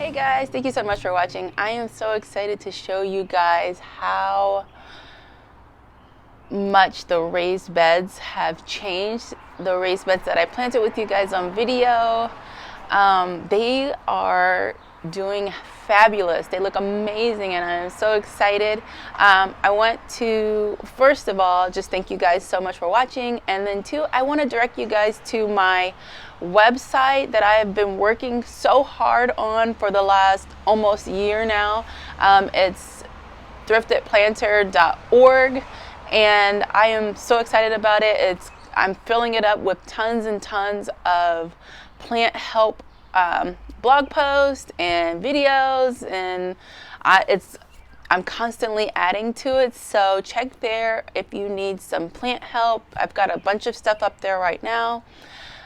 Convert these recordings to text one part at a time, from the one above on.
Hey guys, thank you so much for watching. I am so excited to show you guys how much the raised beds have changed. The raised beds that I planted with you guys on video, they are doing fabulous. They look amazing and I'm so excited. I want to, first of all, just thank you guys so much for watching, and then two, I want to direct you guys to my website that I have been working so hard on for the last almost year now. It's thriftedplanter.org, and I am so excited about it. I'm filling it up with tons and tons of plant help blog posts and videos, and I'm constantly adding to it, so check there if you need some plant help. I've got a bunch of stuff up there right now.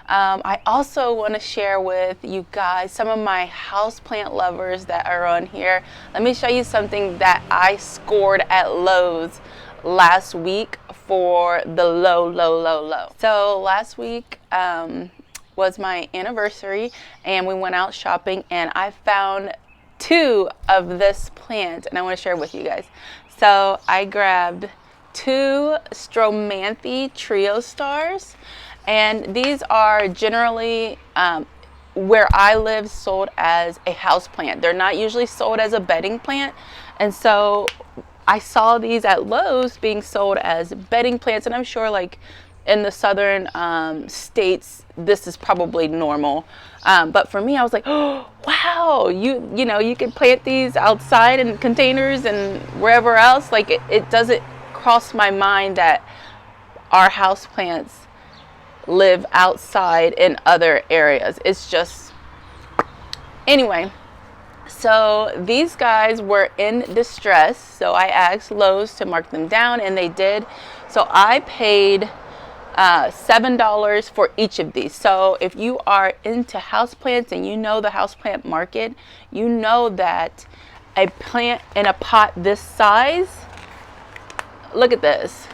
I also want to share with you guys some of my houseplant lovers that are on here. Let me show you something that I scored at Lowe's last week for the low. So last week was my anniversary, and we went out shopping, and I found two of this plant, and I want to share with you guys. So I grabbed two Stromanthe Triostars. And these are generally, where I live, sold as a house plant. They're not usually sold as a bedding plant. And so I saw these at Lowe's being sold as bedding plants. And I'm sure like in the southern states, this is probably normal. But for me, I was like, oh, wow, you know, you can plant these outside in containers and wherever else. Like it doesn't cross my mind that our house plants live outside in other areas. It's just, anyway, so these guys were in distress, so I asked Lowe's to mark them down, and they did. So I paid $7 for each of these. So if you are into houseplants and you know the houseplant market, you know that a plant in a pot this size, look at this.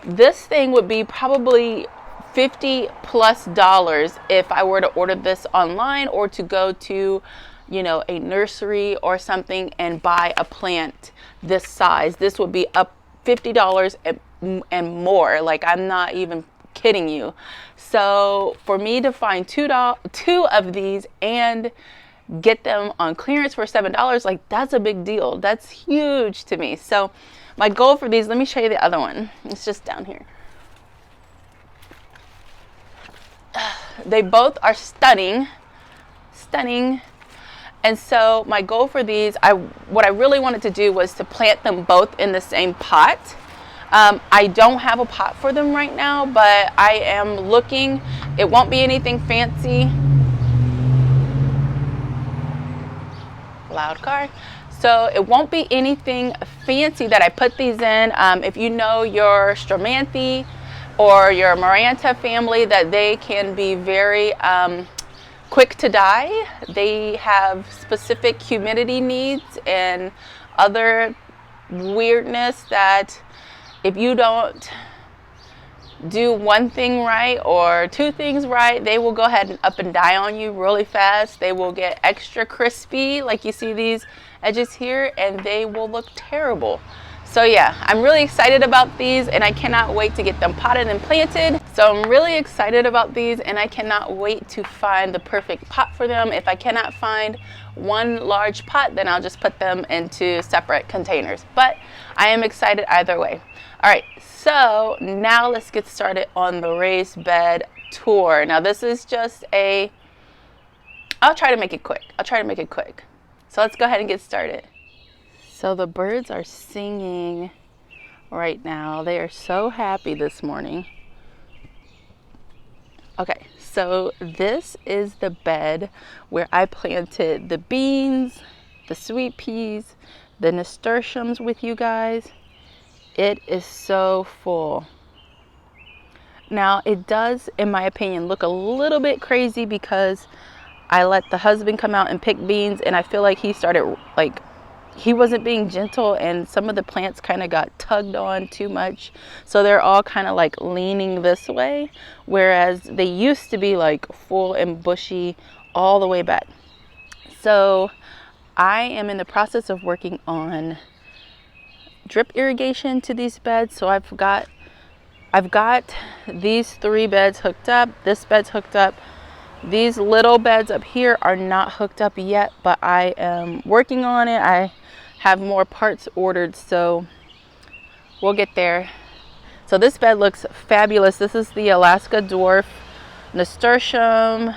This thing would be probably $50+ if I were to order this online, or to go to, you know, a nursery or something and buy a plant this size. This would be up $50 and more. Like, I'm not even kidding you. So for me to find two of these and get them on clearance for $7, like, that's a big deal. That's huge to me. So my goal for these, let me show you the other one. It's just down here. They both are stunning. And so my goal for these, what I really wanted to do was to plant them both in the same pot. I don't have a pot for them right now, but I am looking. It won't be anything fancy. Loud car. So it won't be anything fancy that I put these in. If you know your Stromanthe or your Maranta family, that they can be very quick to die. They have specific humidity needs and other weirdness that if you don't do one thing right or two things right, they will go ahead and up and die on you really fast. They will get extra crispy, like you see these edges here, and they will look terrible. So yeah, I'm really excited about these, and I cannot wait to get them potted and planted. So I'm really excited about these, and I cannot wait to find the perfect pot for them. If I cannot find one large pot, then I'll just put them into separate containers. But I am excited either way. All right, so now let's get started on the raised bed tour. Now this is just I'll try to make it quick. So let's go ahead and get started. So the birds are singing right now. They are so happy this morning. Okay, so this is the bed where I planted the beans, the sweet peas, the nasturtiums with you guys. It is so full. Now it does, in my opinion, look a little bit crazy because I let the husband come out and pick beans, and I feel like he started, like, he wasn't being gentle, and some of the plants kind of got tugged on too much. So they're all kind of like leaning this way, whereas they used to be like full and bushy all the way back. So I am in the process of working on drip irrigation to these beds. So I've got these 3 beds hooked up. This bed's hooked up. These little beds up here are not hooked up yet, but I am working on it. I have more parts ordered, so we'll get there. So this bed looks fabulous. This is the Alaska Dwarf Nasturtium.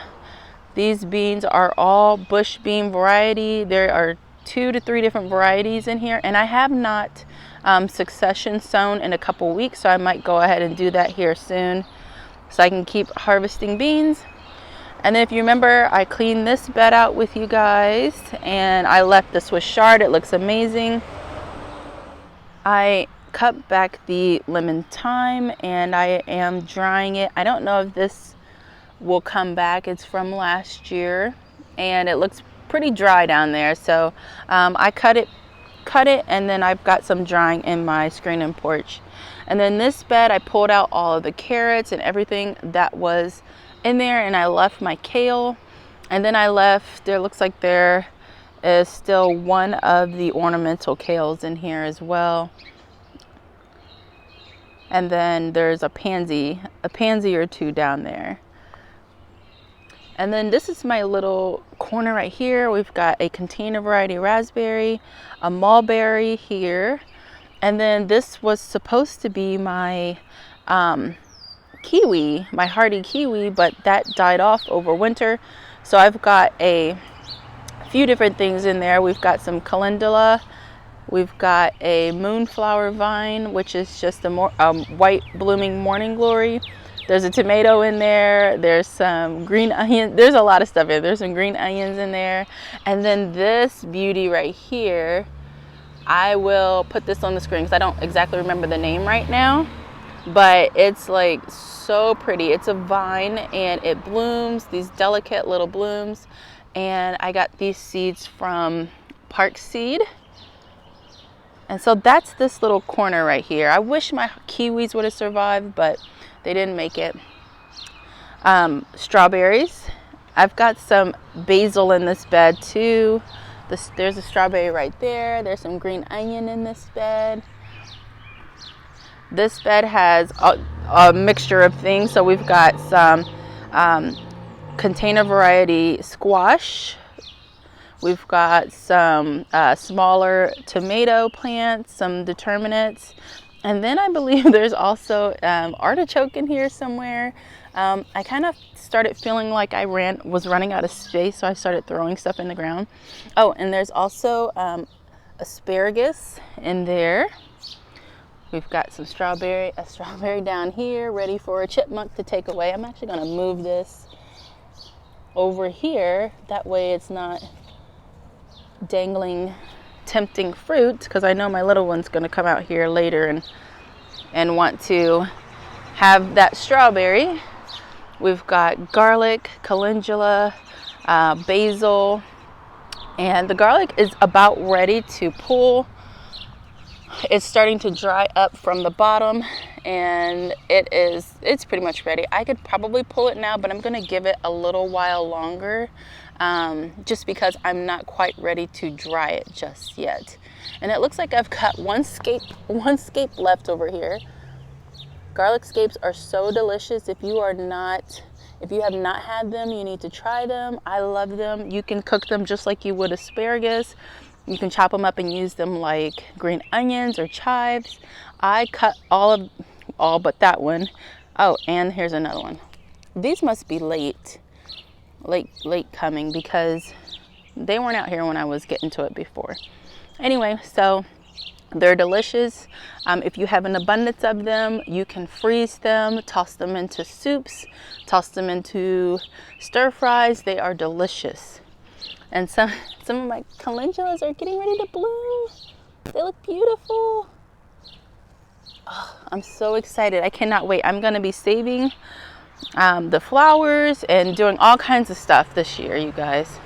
These beans are all bush bean variety. There are 2 to 3 different varieties in here, and I have not succession sown in a couple weeks, so I might go ahead and do that here soon so I can keep harvesting beans. And then if you remember, I cleaned this bed out with you guys, and I left the Swiss chard. It looks amazing. I cut back the lemon thyme, and I am drying it. I don't know if this will come back. It's from last year, and it looks pretty dry down there. So I cut it, and then I've got some drying in my screen and porch. And then this bed, I pulled out all of the carrots and everything that was in there, and I left my kale. And then I left, there looks like there is still one of the ornamental kales in here as well. And then there's a pansy or 2 down there. And then this is my little corner right here. We've got a container variety raspberry, a mulberry here. And then this was supposed to be my kiwi, my hardy kiwi, but that died off over winter. So I've got a few different things in there. We've got some calendula. We've got a moonflower vine, which is just a white blooming morning glory. There's a tomato in there. There's some green onion. There's a lot of stuff in there. There's some green onions in there. And then this beauty right here, I will put this on the screen because I don't exactly remember the name right now, but it's like so pretty. It's a vine, and it blooms, these delicate little blooms. And I got these seeds from Park Seed. And so that's this little corner right here. I wish my kiwis would have survived, but they didn't make it. Strawberries. I've got some basil in this bed too. There's a strawberry right there. There's some green onion in this bed. This bed has a mixture of things. So we've got some container variety squash. We've got some smaller tomato plants, some determinates. And then I believe there's also artichoke in here somewhere. I kind of started feeling like I was running out of space, so I started throwing stuff in the ground. Oh, and there's also asparagus in there. We've got a strawberry down here, ready for a chipmunk to take away. I'm actually going to move this over here. That way it's not dangling tempting fruit, because I know my little one's going to come out here later and want to have that strawberry. We've got garlic, calendula, basil, and the garlic is about ready to pull. It's starting to dry up from the bottom, and it's pretty much ready. I could probably pull it now, but I'm going to give it a little while longer, just because I'm not quite ready to dry it just yet. And it looks like I've got one scape left over here. Garlic scapes are so delicious. If you have not had them, you need to try them. I love them. You can cook them just like you would asparagus. You can chop them up and use them like green onions or chives. I cut all but that one. Oh, and here's another one. These must be late coming, because they weren't out here when I was getting to it before. Anyway, so they're delicious. If you have an abundance of them, you can freeze them, toss them into soups, toss them into stir fries. They are delicious. And some of my calendulas are getting ready to bloom. They look beautiful. Oh, I'm so excited. I cannot wait. I'm going to be saving the flowers and doing all kinds of stuff this year, you guys.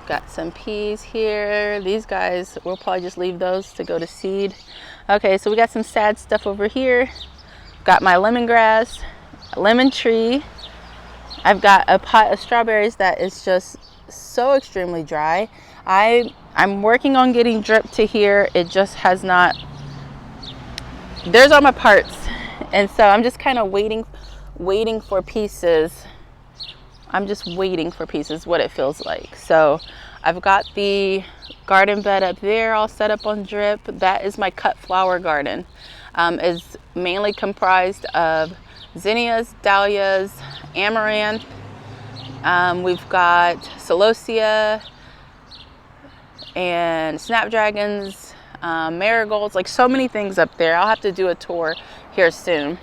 Got some peas here. These guys, we'll probably just leave those to go to seed. Okay, so we got some sad stuff over here. Got my lemongrass, lemon tree, I've got a pot of strawberries that is just so extremely dry. I'm working on getting drip to here. It just has not. There's all my parts, and so I'm just kind of waiting for pieces. I'm just waiting for pieces, what it feels like. So I've got the garden bed up there all set up on drip. That is my cut flower garden. Is mainly comprised of zinnias, dahlias, amaranth. We've got celosia and snapdragons, marigolds, like so many things up there. I'll have to do a tour here soon.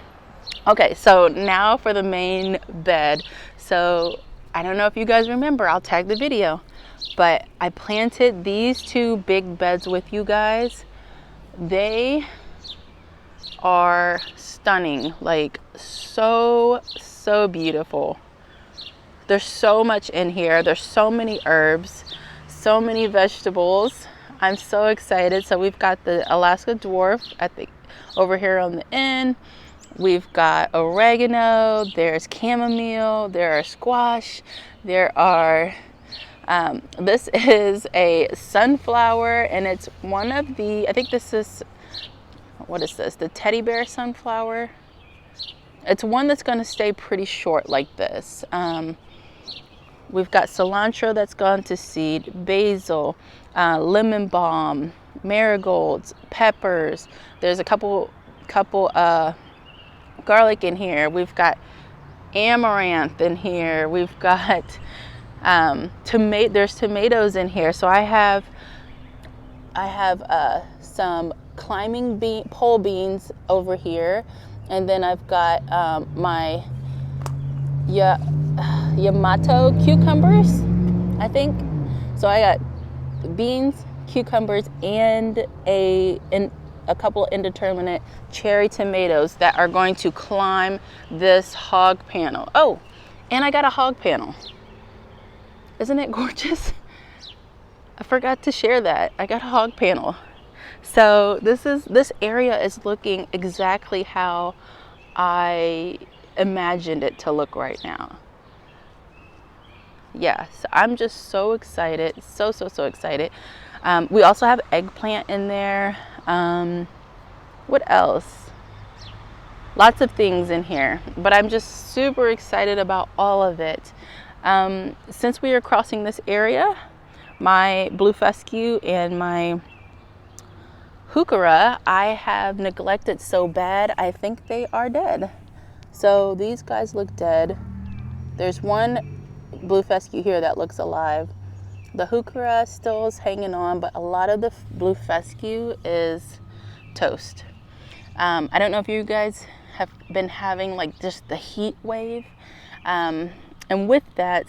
Okay, so now for the main bed. So I don't know if you guys remember, I'll tag the video, but I planted these two big beds with you guys. They are stunning, like so beautiful. There's so much in here. There's so many herbs, so many vegetables. I'm so excited. So we've got the Alaska dwarf over here on the end. We've got oregano, there's chamomile, there are squash, there are, this is a sunflower, and it's one of the, I think this is, what is this, the teddy bear sunflower? It's one that's going to stay pretty short like this. We've got cilantro that's gone to seed, basil, lemon balm, marigolds, peppers. There's a couple garlic in here. We've got amaranth in here. We've got there's tomatoes in here. So I have some climbing pole beans over here, and then I've got my Yamato cucumbers, I think. So I got beans, cucumbers, and a couple indeterminate cherry tomatoes that are going to climb this hog panel. Oh, and I got a hog panel. Isn't it gorgeous? I forgot to share that. I got a hog panel. So this area is looking exactly how I imagined it to look right now. Yes, I'm just so excited. So excited. We also have eggplant in there. What else? Lots of things in here, but I'm just super excited about all of it. Since we are crossing this area, my blue fescue and my heuchera, I have neglected so bad, I think they are dead. So these guys look dead. There's one blue fescue here that looks alive. The heuchera still is hanging on, but a lot of the blue fescue is toast. I don't know if you guys have been having like just the heat wave, and with that,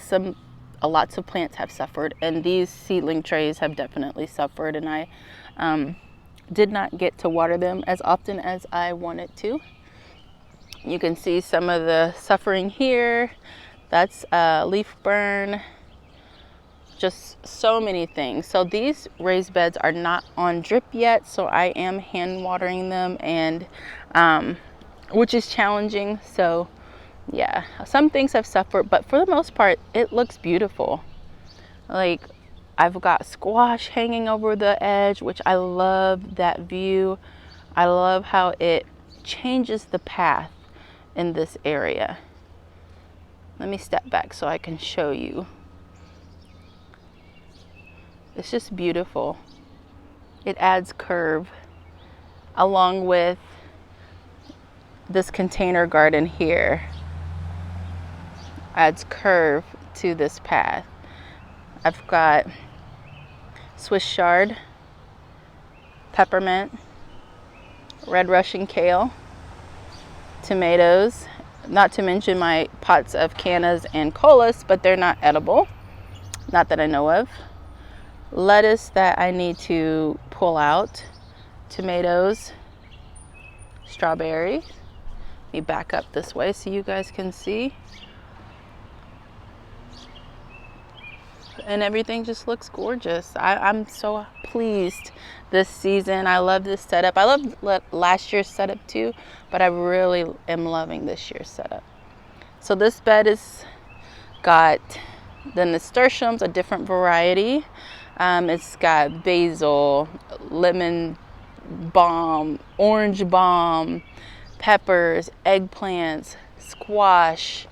lots of plants have suffered, and these seedling trays have definitely suffered, and I did not get to water them as often as I wanted to. You can see some of the suffering here. That's leaf burn. Just so many things. So these raised beds are not on drip yet, so I am hand watering them, and which is challenging. So yeah, some things have suffered, but for the most part it looks beautiful. Like I've got squash hanging over the edge, which I love that view. I love how it changes the path in this area. Let me step back so I can show you. It's just beautiful. It adds curve, along with this container garden here. Adds curve to this path. I've got Swiss chard, peppermint, red Russian kale, tomatoes, not to mention my pots of cannas and colas, but they're not edible, not that I know of. Lettuce that I need to pull out, tomatoes, strawberries. Let me back up this way so you guys can see. And everything just looks gorgeous. I'm so pleased this season. I love this setup. I loved last year's setup too, but I really am loving this year's setup. So this bed is got the nasturtiums, a different variety. It's got basil, lemon balm, orange balm, peppers, eggplants, squash,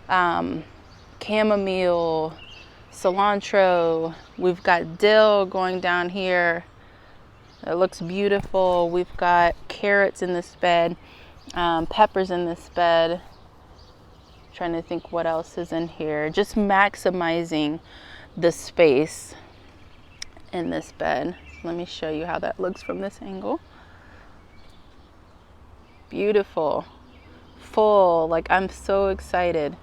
chamomile, cilantro. We've got dill going down here. It looks beautiful. We've got carrots in this bed, peppers in this bed. Trying to think what else is in here. Just maximizing the space in this bed. Let me show you how that looks from this angle. Beautiful, full, like I'm so excited.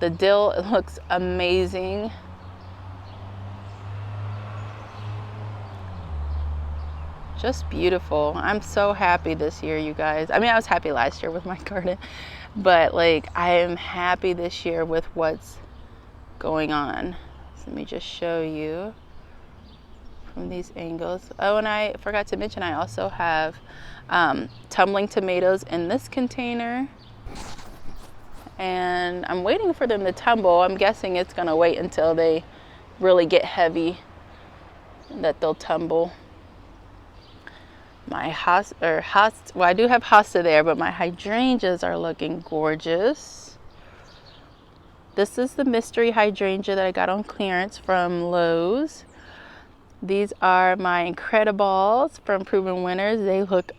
The dill, it looks amazing. Just beautiful. I'm so happy this year, you guys. I mean, I was happy last year with my garden, but like I am happy this year with what's going on. So let me just show you from these angles. Oh, and I forgot to mention I also have tumbling tomatoes in this container, and I'm waiting for them to tumble. I'm guessing it's gonna wait until they really get heavy that they'll tumble. My well, I do have hosta there, but my hydrangeas are looking gorgeous. This is the mystery hydrangea that I got on clearance from Lowe's. These are my Incrediballs from Proven Winners. They look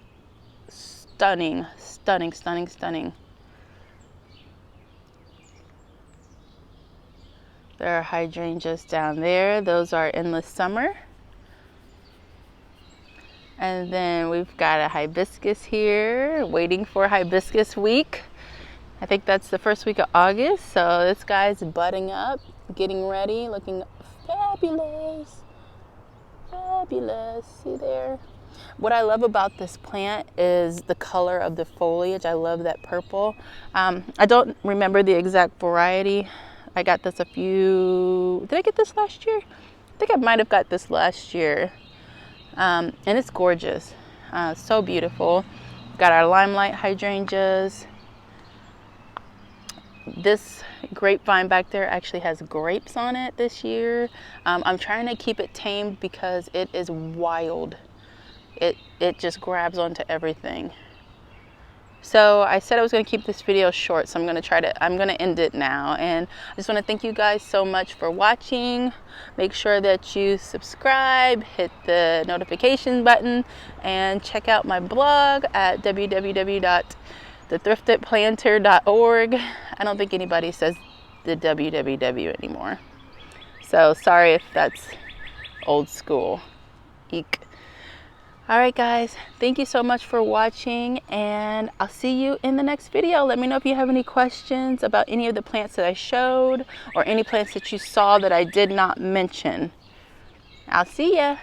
stunning, stunning, stunning, stunning. There are hydrangeas down there. Those are Endless Summer. And then we've got a hibiscus here, waiting for hibiscus week. I think that's the first week of August. So this guy's budding up, getting ready, looking fabulous. Fabulous. See there? What I love about this plant is the color of the foliage. I love that purple. I don't remember the exact variety. I got this did I get this last year? I think I might have got this last year. And it's gorgeous. So beautiful. Got our limelight hydrangeas. This grapevine back there actually has grapes on it this year. I'm trying to keep it tamed because it is wild. It just grabs onto everything. So I said I was going to keep this video short, so I'm going to end it now. And I just want to thank you guys so much for watching. Make sure that you subscribe, hit the notification button, and check out my blog at www.thethriftedplanter.org. I don't think anybody says the www anymore. So sorry if that's old school. Eek. Alright guys, thank you so much for watching, and I'll see you in the next video. Let me know if you have any questions about any of the plants that I showed, or any plants that you saw that I did not mention. I'll see ya.